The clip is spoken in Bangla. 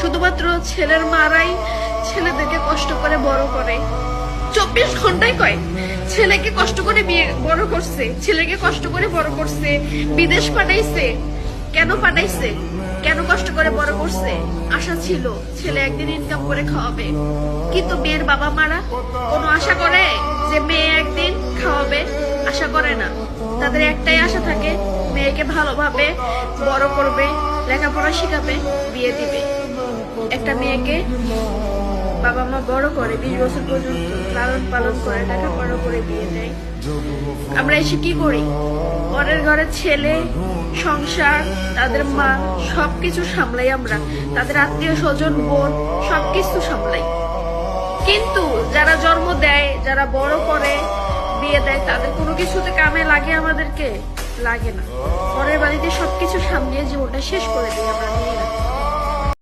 শুধুমাত্র ছেলের মারাই ছেলেদেরকে কষ্ট করে বড় করে। 24 ঘন্টায় কয় ছেলেকে কষ্ট করে বিয়ে বড় করছে, ছেলেকে কষ্ট করে বড় করছে, বিদেশ পাঠাইছে। কেন পাঠাইছে? কেন কষ্ট করে বড় করছে? আশা ছিল ছেলে একদিন ইনকাম করে খাওয়াবে। কিন্তু মেয়ের বাবা মারা কোনো আশা করে যে মেয়ে একদিন খাওয়াবে? আশা করে না। তাদের একটাই আশা থাকে, মেয়েকে ভালোভাবে বড় করবে, লেখাপড়া শিখাবে, বিয়ে দিবে। একটা মেয়েকে বাবা মা বড় করে 20 বছর পর্যন্ত লালন পালন করে, লেখাপড়া করে বিয়ে দেয়। আমরা এসে কি করি? পরের ঘরের ছেলে, সংসার, তাদের মা সবকিছু সামলাই আমরা, তাদের আত্মীয় স্বজন, বোন সবকিছু সামলাই। কিন্তু যারা জন্ম দেয়, যারা বড় করে বিয়ে দেয়, তাদের কোনো কিছুতে কামে লাগে? আমাদেরকে লাগে না। পরের বাড়িতে সবকিছু সামলিয়ে জীবনটা শেষ করে দিই আমরা।